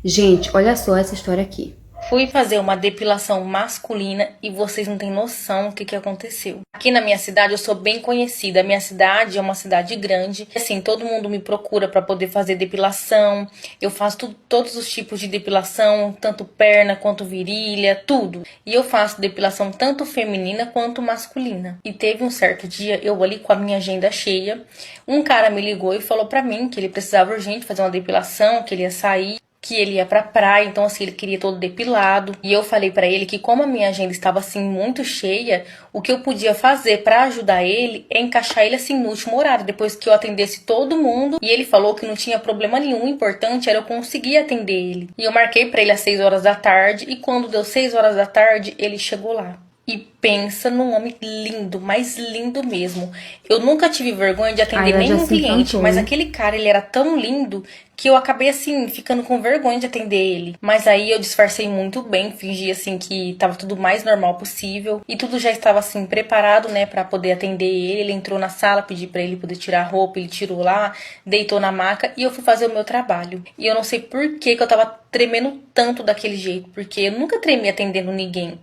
Gente, olha só essa história aqui. Fui fazer uma depilação masculina e vocês não têm noção o que aconteceu. Aqui na minha cidade eu sou bem conhecida. A minha cidade é uma cidade grande. Assim, todo mundo me procura para poder fazer depilação. Eu faço todos os tipos de depilação, tanto perna quanto virilha, tudo. E eu faço depilação tanto feminina quanto masculina. E teve um certo dia, eu ali com a minha agenda cheia, um cara me ligou e falou para mim que ele precisava urgente fazer uma depilação, que ele ia sair, que ele ia pra praia, então assim, ele queria todo depilado. E eu falei pra ele que como a minha agenda estava assim muito cheia, o que eu podia fazer pra ajudar ele é encaixar ele assim no último horário, depois que eu atendesse todo mundo. E ele falou que não tinha problema nenhum, o importante era eu conseguir atender ele. E eu marquei pra ele às 6 horas da tarde, e quando deu 6 horas da tarde, ele chegou lá. E pensa num homem lindo, mas lindo mesmo. Eu nunca tive vergonha de atender Ela já nenhum se cliente, encantou, mas né? aquele cara, ele era tão lindo que eu acabei assim, ficando com vergonha de atender ele. Mas aí eu disfarcei muito bem, fingi assim que tava tudo mais normal possível. E tudo já estava assim, preparado, né, pra poder atender ele. Ele entrou na sala, pedi pra ele poder tirar a roupa, ele tirou lá, deitou na maca e eu fui fazer o meu trabalho. E eu não sei por que eu tava tremendo tanto daquele jeito, porque eu nunca tremi atendendo ninguém.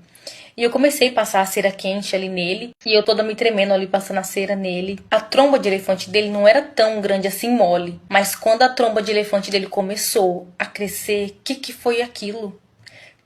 E eu comecei a passar a cera quente ali nele. E eu toda me tremendo ali passando a cera nele. A tromba de elefante dele não era tão grande assim mole. Mas quando a tromba de elefante dele começou a crescer, que foi aquilo?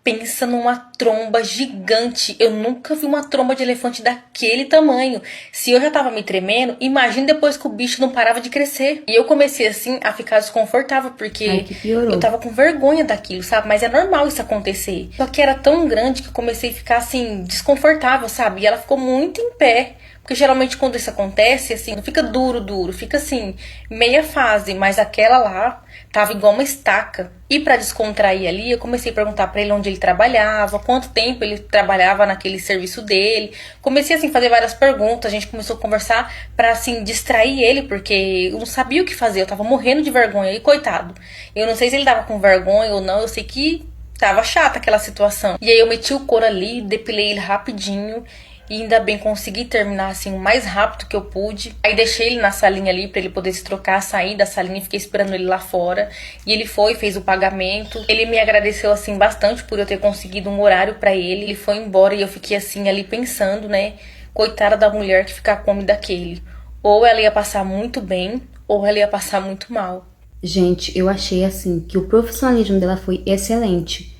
Pensa numa tromba gigante. Eu nunca vi uma tromba de elefante daquele tamanho. Se eu já tava me tremendo, imagine depois que o bicho não parava de crescer. E eu comecei assim a ficar desconfortável, Ai, porque que eu piorou. tava com vergonha daquilo, sabe? Mas é normal isso acontecer. Só que era tão grande que eu comecei a ficar assim, desconfortável, sabe? E ela ficou muito em pé. Porque geralmente quando isso acontece, assim, não fica duro, fica assim, meia fase, mas aquela lá tava igual uma estaca. E pra descontrair ali, eu comecei a perguntar pra ele onde ele trabalhava, quanto tempo ele trabalhava naquele serviço dele. Comecei assim a fazer várias perguntas, a gente começou a conversar pra assim distrair ele, porque eu não sabia o que fazer, eu tava morrendo de vergonha. E coitado, eu não sei se ele tava com vergonha ou não, eu sei que tava chata aquela situação. E aí eu meti o couro ali, depilei ele rapidinho. E ainda bem consegui terminar assim o mais rápido que eu pude. Aí deixei ele na salinha ali pra ele poder se trocar, sair da salinha e fiquei esperando ele lá fora. E ele foi, fez o pagamento. Ele me agradeceu assim bastante por eu ter conseguido um horário pra ele. Ele foi embora e eu fiquei assim ali pensando, né? Coitada da mulher que fica com homem daquele. Ou ela ia passar muito bem, ou ela ia passar muito mal. Gente, eu achei assim que o profissionalismo dela foi excelente.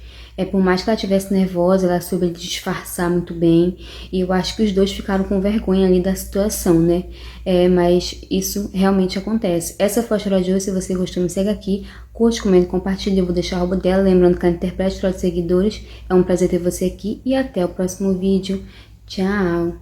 Por mais que ela estivesse nervosa, ela soube disfarçar muito bem. E eu acho que os dois ficaram com vergonha ali da situação, né? Mas isso realmente acontece. Essa foi a história de hoje. Se você gostou, me segue aqui. Curte, comenta, compartilha. Eu vou deixar a arroba dela. Lembrando que ela interpreta história de seguidores. É um prazer ter você aqui. E até o próximo vídeo. Tchau!